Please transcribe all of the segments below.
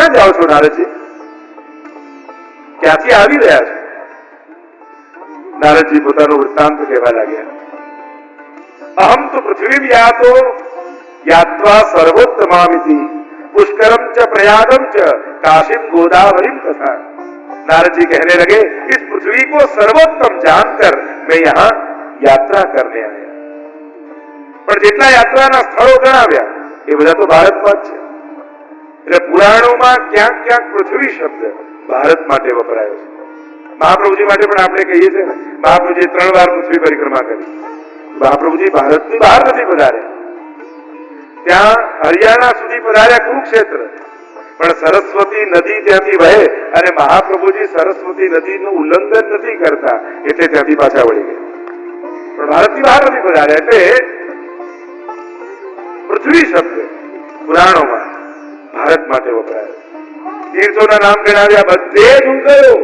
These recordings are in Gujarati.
ક્યાં જાઓ છો નારદજી? ક્યાંથી આવી રહ્યા છો? નારદજી પોતાનો વૃત્તાંત કહેવા લાગ્યા. અહમ તો પૃથ્વી યાતો યાત્વા સર્વોત્તમામિતિ पुष्करम च प्रयागम च काशीम गोदावरी तथा. नारद जी कहने लगे, इस पृथ्वी को सर्वोत्तम जानकर मैं यहाँ यात्रा करने आया. પણ જેટલા યાત્રાના સ્થળો ગણાવ્યા એ બધા તો ભારતમાં જ છે. એટલે પુરાણોમાં ક્યાંક ક્યાંક પૃથ્વી શબ્દ ભારત માટે વપરાયો છે. મહાપ્રભુજી માટે પણ આપણે કહીએ છીએ ને, મહાપ્રભુજી 3 વાર પૃથ્વી પરિક્રમા કરી. મહાપ્રભુજી ભારતની બહાર નથી પધાર્યા. ત્યાં હરિયાણા સુધી પધાર્યા, કુરુક્ષેત્ર. પણ સરસ્વતી નદી ત્યાંથી વહે અને મહાપ્રભુજી સરસ્વતી નદીનું ઉલ્લંઘન નથી કરતા, એટલે ત્યાંથી પાછા વળી ગયા. પણ ભારતની બહાર નથી પધાર્યા. એટલે પૃથ્વી શબ્દ પુરાણોમાં ભારત માટે વપરાયો. તીર્થોના નામ ગણાવ્યા, બધે જ હું ગયો,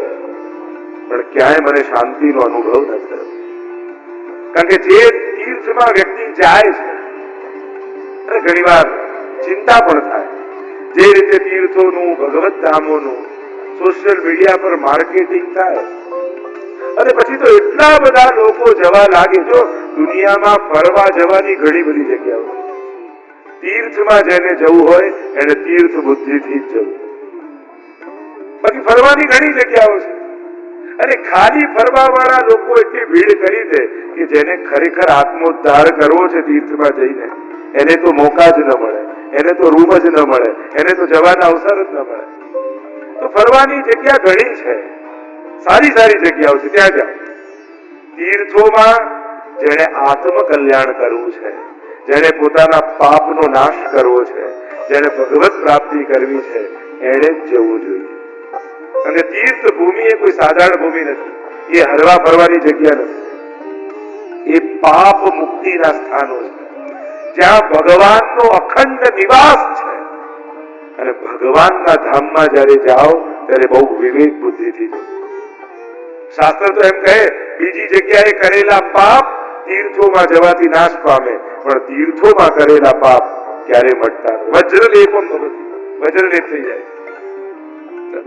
પણ ક્યાંય મને શાંતિનો અનુભવ ન થયો. કારણ કે જે તીર્થમાં વ્યક્તિ જાય છે અને ઘણી વાર ચિંતા પણ થાય, જે રીતે તીર્થોનું, ભગવત ધામોનું સોશિયલ મીડિયા પર માર્કેટિંગ થાય અને પછી તો એટલા બધા લોકો જવા લાગે. જો દુનિયામાં ફરવા જવાની ઘણી બધી જગ્યાઓ છે. તીર્થમાં જેને જવું હોય એને તીર્થ બુદ્ધિથી જ જવું. બાકી ફરવાની ઘણી જગ્યાઓ છે અને ખાલી ફરવા વાળા લોકો એટલી ભીડ કરી દે કે જેને ખરેખર આત્મોદ્ધાર કરવો છે તીર્થમાં જઈને, એને તો મોકા જ ન મળે, એને તો રૂમ જ ન મળે, એને તો જવાના અવસર જ ન મળે. તો ફરવાની જગ્યા ઘણી છે, સારી સારી જગ્યાઓ છે, ત્યાં જાઓ. તીર્થોમાં જેને આત્મ કલ્યાણ કરવું છે, જેને પોતાના પાપનો નાશ કરવો છે, જેને ભગવત પ્રાપ્તિ કરવી છે, એને જ જવું જોઈએ. અને તીર્થ ભૂમિ એ કોઈ સાધારણ ભૂમિ નથી, એ હરવા ફરવાની જગ્યા નથી. એ પાપ મુક્તિના સ્થાનો છે, જ્યાં ભગવાનનો અખંડ નિવાસ છે. અને ભગવાનના ધામમાં જયારે જાઓ ત્યારે બહુ વિવેક બુદ્ધિથી જાઓ. શાસ્ત્ર તો એમ કહે, બીજી જગ્યાએ કરેલા પાપ તીર્થોમાં જવાથી નાશ પામે, પણ તીર્થોમાં કરેલા પાપ ક્યારે મટતા નથી. વજ્રલેપમ ભવતિ, વજ્રલેપ થઈ જાય.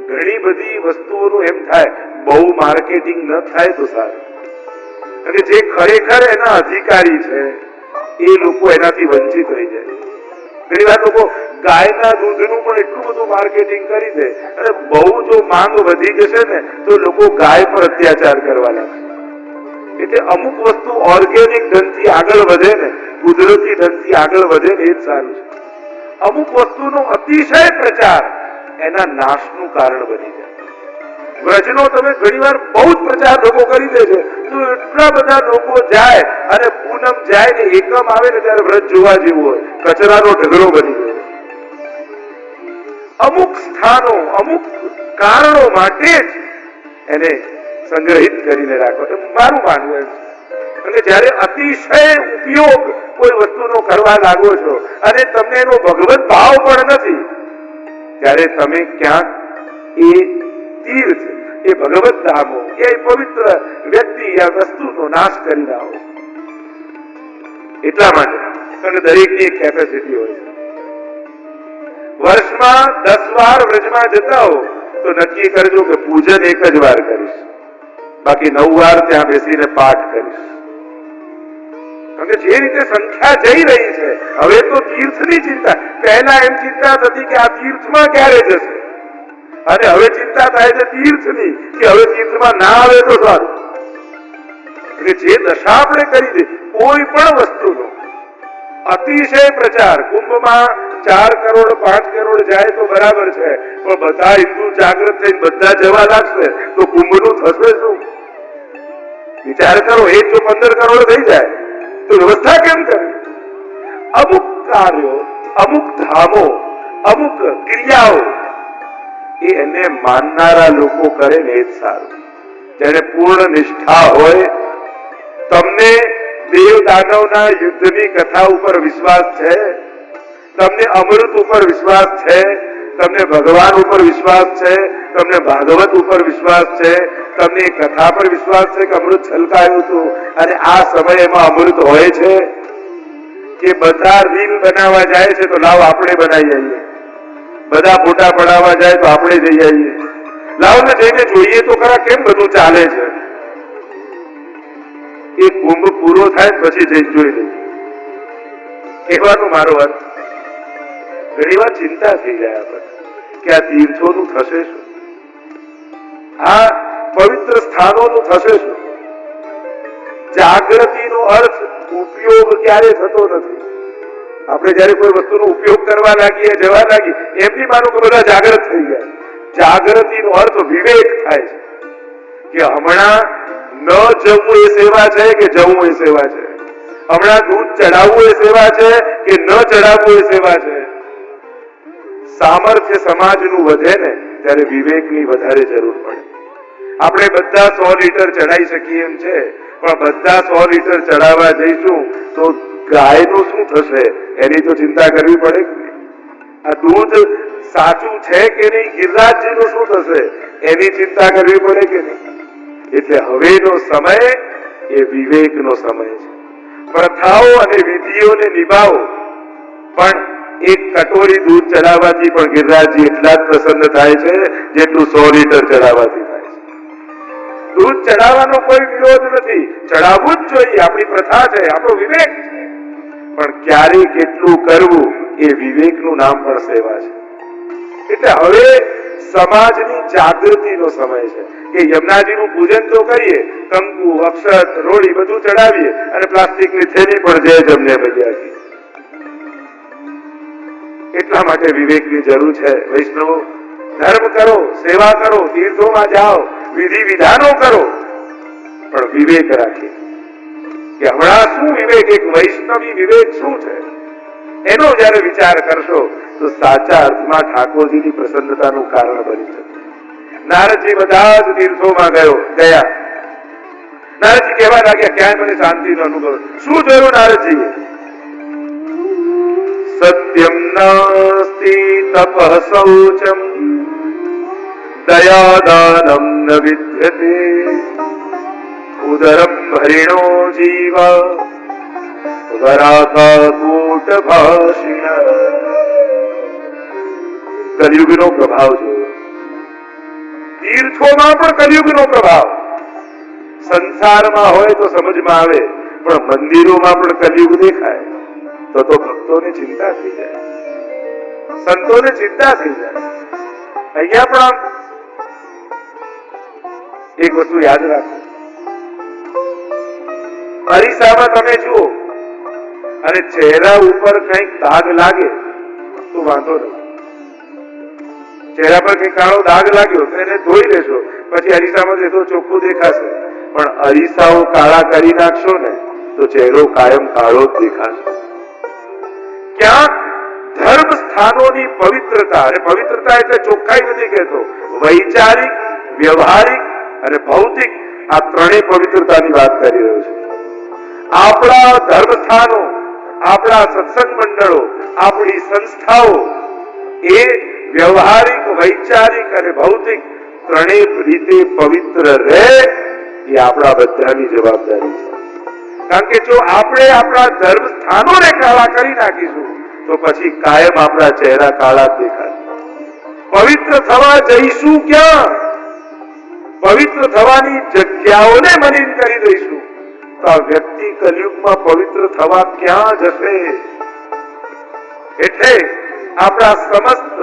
ઘણી બધી વસ્તુઓનું એમ થાય, બહુ માર્કેટિંગ ન થાય તો સારું. અને જે ખરેખર એના અધિકારી છે એ લોકો એનાથી વંચિત રહી જાય. ઘણી વાર લોકો ગાયના દૂધનું પણ એટલું બધું માર્કેટિંગ કરી દે અને બહુ જો માંગ વધી જશે ને તો લોકો ગાય પર અત્યાચાર કરવા લાગશે. એટલે અમુક વસ્તુ ઓર્ગેનિક ઢંગથી આગળ વધે ને, કુદરતી ઢંગથી આગળ વધે ને એ જ સારું છે. અમુક વસ્તુનો અતિશય પ્રચાર એના નાશનું કારણ બની જાય. વ્રજનો તમે ઘણી વાર બહુ જ પ્રચાર લોકો કરી દે છે, તો એટલા બધા લોકો જાય અને પૂનમ જાય ને એકમ આવે ને ત્યારે વ્રજ જોવા જેવું હોય, કચરાનો ઢગલો બની ગયો. અમુક સ્થાનો, અમુક કારણો માટે જ એને સંગ્રહિત કરીને રાખો, એમ મારું માનવું એમ છે. અને જયારે અતિશય ઉપયોગ કોઈ વસ્તુનો કરવા લાગો છો અને તમને એનો ભગવત ભાવ પણ નથી, ત્યારે તમે ક્યાંક એ તીર્થ, એ ભગવત ધામો, એ પવિત્ર વ્યક્તિ, આ વસ્તુનો નાશ કરી રહ્યા છો. એટલા માટે દરેકની એક કેપેસિટી હોય છે. વર્ષમાં 10 વાર વ્રજમાં જતા હો તો નક્કી કરજો કે પૂજન એક જ વાર કરીશ, બાકી 9 વાર ત્યાં બેસીને પાઠ કરીશ. કારણ કે જે રીતે સંખ્યા જઈ રહી છે, હવે તો તીર્થની ચિંતા. પહેલા એમ ચિંતા થતી કે આ તીર્થમાં ક્યારે જશે, અને હવે ચિંતા થાય છે તીર્થની કે હવે તીર્થમાં ના આવે તો સારું. એટલે જે દશા આપણે કરી દે કોઈ પણ વસ્તુનો અતિશય પ્રચાર, કુંભમાં 4 કરોડ 5 કરોડ જાય તો બરાબર છે, પણ બધા હિન્દુ જાગૃત થઈને બધા જવા લાગશે તો કુંભનું થશે શું? વિચાર કરો, એ જો 15 કરોડ થઈ જાય તો વ્યવસ્થા કેમ કરવી? અમુક કાર્યો, અમુક ધામો, અમુક ક્રિયાઓ એ એને માનનારા લોકો કરે ને એ જ સારું. જેને પૂર્ણ નિષ્ઠા હોય. તમને દેવ દાનવના યુદ્ધની કથા ઉપર વિશ્વાસ છે, તમને અમૃત ઉપર વિશ્વાસ છે, તમને ભગવાન ઉપર વિશ્વાસ છે, તમને ભાગવત ઉપર વિશ્વાસ છે, તમને એ કથા પર વિશ્વાસ છે કે અમૃત છલકાયું હતું અને આ સમયમાં અમૃત હોય છે, કે બધા રીલ બનાવવા જાય છે તો લાવ આપણે બનાવી આવીએ. બધા ફોટા પડાવવા જાય તો આપણે જઈ આવીએ. લાવો ને જઈને જોઈએ તો ખરા કેમ બધું ચાલે છે. એ કુંભ પૂરો થાય પછી જઈને જોઈ લઈએ. કહેવાનો મારો અર્થ, ઘણી વાર ચિંતા થઈ જાય આપણે કે આ તીર્થોનું થશે શું, આ પવિત્ર સ્થાનોનું થશે શું. જાગૃતિનો અર્થ ઉપયોગ ક્યારે થતો નથી. આપણે જયારે કોઈ વસ્તુનો ઉપયોગ કરવા લાગીએ, જવા લાગીએ, એમની માનો કે બધા જાગૃત થઈ ગયા. જાગૃતિનો અર્થ વિવેક થાય છે કે હમણાં ન જવું એ સેવા છે કે જવું એ સેવા છે. હમણાં દૂધ ચડાવવું એ સેવા છે કે ન ચડાવવું એ સેવા છે. સામર્થ્ય સમાજનું વધે ને ત્યારે વિવેકની વધારે જરૂર પડે. આપણે બધા 100 લીટર ચડાવી શકીએ એમ છે, પણ બધા 100 લીટર ચડાવવા જઈશું તો ગાયનું શું થશે એની તો ચિંતા કરવી પડે. આ દૂધ સાચું છે કે નહીં, ગિરિરાજજીનું શું થશે એની ચિંતા કરવી પડે કે નહીં. એટલે હવેનો સમય એ વિવેકનો સમય છે. પ્રથાઓ અને વિધિઓને નિભાવો, પણ એક કટોરી દૂધ ચડાવવાથી પણ ગિરિરાજજી એટલા જ પ્રસન્ન થાય છે જેટલું 100 લીટર ચડાવવાથી થાય છે. દૂધ ચડાવવાનો કોઈ વિરોધ નથી, ચડાવવું જ જોઈએ, આપણી પ્રથા છે, આપણો વિવેક છે. પણ ક્યારે કેટલું કરવું એ વિવેકનું નામ પણ સેવા છે. એટલે હવે સમાજની જાગૃતિનો સમય છે કે યમુનાજીનું પૂજન તો કરીએ, કંકુ, અક્ષત, રોળી બધું ચડાવીએ અને પ્લાસ્ટિકની થેલી પણ જે જમને ભગ્યાથી. એટલા માટે વિવેકની જરૂર છે. વૈષ્ણવો, ધર્મ કરો, સેવા કરો, તીર્થોમાં જાઓ, વિધિ વિધાનો કરો, પણ વિવેક રાખીએ કે હમણાં શું વિવેક, એક વૈષ્ણવી વિવેક શું છે એનો જયારે વિચાર કરશો તો સાચા અર્થમાં ઠાકોરજીની પ્રસન્નતાનું કારણ બની શકે. નારદજી બધા જ તીર્થોમાં ગયા. નારદજી કહેવા લાગ્યા ક્યાંય મને શાંતિનો અનુભવ. શું જોયું નારદજીએ? સત્યમ નાસ્તિ તપઃ શૌચમ દયાદાનમ ન વિદ્યતે ઉદરમ હરિણો જીવા વરાથા કૂટ ભાષિણ. કલિયુગનો પ્રભાવ જોયો. તીર્થોમાં પણ કલિયુગનો પ્રભાવ. સંસારમાં હોય તો સમજમાં આવે, પણ મંદિરોમાં પણ કલિયુગ દેખાય તો ભક્તોને ચિંતા થઈ જાય, સંતોને ચિંતા થઈ જાય. અહીંયા પણ એક વસ્તુ યાદ રાખો, અરીસામાં તમે જુઓ અને ચહેરા ઉપર કંઈક દાગ લાગે તો વાંધો નથી. ચહેરા પર કઈ કાળો દાગ લાગ્યો તો એને ધોઈ લેશો, પછી અરીસામાં તો ચોખ્ખું દેખાશે. પણ અરીસાઓ કાળા કરી નાખશો ને તો ચહેરો કાયમ કાળો જ દેખાશે. ક્યાંક ધર્મ સ્થાનોની પવિત્રતા, અને પવિત્રતા એટલે ચોખ્ખાઈ નથી કહેતો, વૈચારિક, વ્યવહારિક અને ભૌતિક, આ ત્રણેય પવિત્રતાની વાત કરી રહ્યો છે. આપણા ધર્મ સ્થાનો, આપણા સત્સંગ મંડળો, આપણી સંસ્થાઓ એ વ્યવહારિક, વૈચારિક અને ભૌતિક ત્રણેય રીતે પવિત્ર રહે એ આપણા બધાની જવાબદારી છે. કારણ કે જો આપણે આપણા ધર્મ સ્થાનોને કાળા કરી નાખીશું તો પછી કાયમ આપણા ચહેરા કાળા દેખાશે. પવિત્ર થવા જઈશું ક્યાં? પવિત્ર થવાની જગ્યાઓને મલિન કરી દઈશું તો આ વ્યક્તિ કલિયુગમાં પવિત્ર થવા ક્યાં જશે? એટલે આપણા સમસ્ત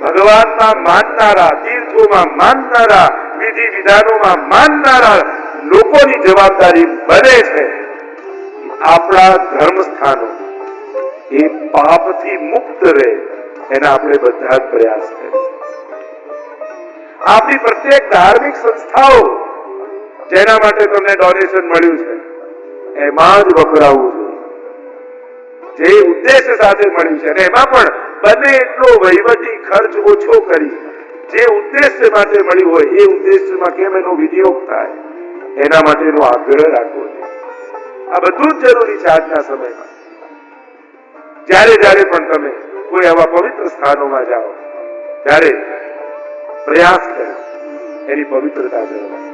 ભગવાનમાં માનનારા, તીર્થોમાં માનનારા, વિધિ વિધાનોમાં માનનારા લોકોની જવાબદારી બને છે આપણા ધર્મ સ્થાનો એ પાપથી મુક્ત રહે એના આપણે બધા જ પ્રયાસ કરીએ. આપણી પ્રત્યેક ધાર્મિક સંસ્થાઓ જેના માટે તમને ડોનેશન મળ્યું છે એમાં જ વપરાવવું જોઈએ, જે ઉદ્દેશ્ય સાથે મળ્યું છે. અને એમાં પણ બને એટલો વહીવટી ખર્ચ ઓછો કરી જે ઉદ્દેશ્ય માટે મળ્યું હોય એ ઉદ્દેશ્યમાં કેમ એનો વિનિયોગ થાય એના માટેનો આગ્રહ રાખવો જોઈએ. આ બધું જ જરૂરી છે આજના સમયમાં. જ્યારે જ્યારે પણ તમે કોઈ આવા પવિત્ર સ્થાનોમાં જાઓ ત્યારે પ્રયાસ કરો એની પવિત્રતા જળવાય.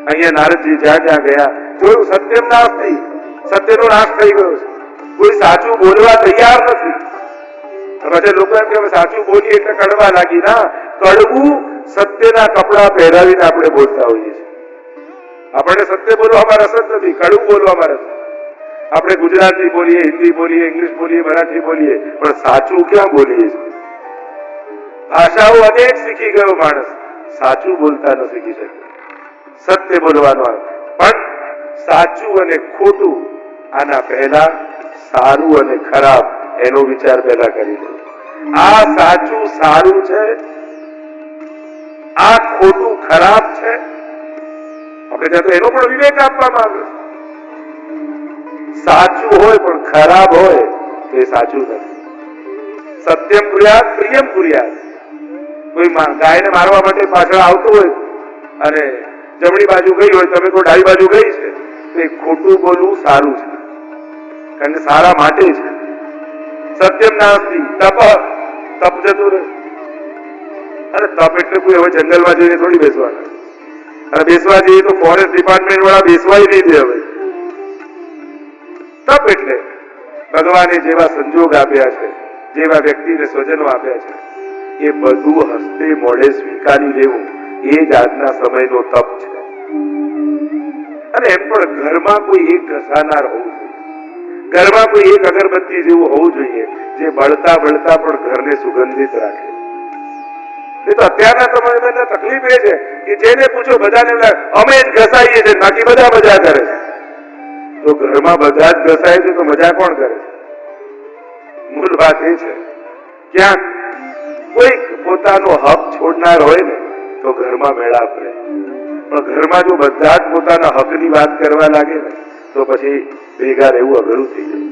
અહીંયા નારદજી જ્યાં જ્યાં ગયા જોયું સત્યમ નાશ થઈ, સત્યનો નાશ થઈ ગયો છે. કોઈ સાચું બોલવા તૈયાર નથી. પછી લોકો એમ કે અમે સાચું બોલીએ એટલે કડવા લાગી. ના, કડવું સત્યના કપડા પહેરાવીને આપણે બોલતા હોઈએ છીએ. આપણને સત્ય બોલવામાં રસ જ નથી, કડવું બોલવામાં રસ. આપણે ગુજરાતી બોલીએ, હિન્દી બોલીએ, ઇંગ્લિશ બોલીએ, મરાઠી બોલીએ, પણ સાચું ક્યાં બોલીએ છીએ? ભાષાઓ અનેક શીખી ગયો માણસ, સાચું બોલતા ન શીખી શકે. સત્ય બોલવાનું પણ સાચું અને ખોટું આના પહેલા સારું અને ખરાબ એનો વિચાર પહેલા કરી લો. આ સાચું સારું છે, આ ખોટું ખરાબ છે. આપણે ત્યાં તો એનો પણ વિવેક આપવામાં આવ્યો. સાચું હોય પણ ખરાબ હોય તો એ સાચું નથી. સત્યમ કુર્યાત પ્રિયમ કુર્યાત. કોઈ ગાયને મારવા માટે પાછળ આવતો હોય અને જમણી બાજુ ગઈ હોય, તમે તો ડાબી બાજુ ગઈ છે, તો એ ખોટું બોલવું સારું છે, કારણ કે સારા માટે છે. સત્યમ નાસ્તિ તપ, તપ જતું રહે. અને તપ એટલે કોઈ હવે જંગલમાં જઈને થોડી બેસવાના, અને બેસવા જઈએ તો ફોરેસ્ટ ડિપાર્ટમેન્ટ વાળા બેસવાય નહીં દે. હવે તપ એટલે ભગવાને જેવા સંજોગ આપ્યા છે, જેવા વ્યક્તિને સ્વજનો આપ્યા છે, એ બધું હસ્તે મોઢે સ્વીકારી લેવું, એ જ આજના સમયનો તપ છે. અને એમ પણ ઘરમાં કોઈ એક ઘસાનાર હોવું જોઈએ, ઘરમાં કોઈ એક અગરબત્તી જેવું હોવું જોઈએ, જે બળતા બળતા પણ ઘરને સુગંધિત રાખે. એ તો અત્યારના સમયમાં તકલીફ એ છે કે જેને પૂછો બધાને અમે જ ઘસાઈએ છીએ, બાકી બધા મજા કરે છે. તો ઘરમાં બધા જ ઘસાય છે તો મજા કોણ કરે છે? મૂળ વાત એ છે, ક્યાંક કોઈક પોતાનો હક છોડનાર હોય ને તો ઘરમાં મેળાપ રહે. પણ ઘરમાં જો બધા જ પોતાના હકની વાત કરવા લાગે ને તો પછી ભેગા રહેવું અઘરું થઈ જાય.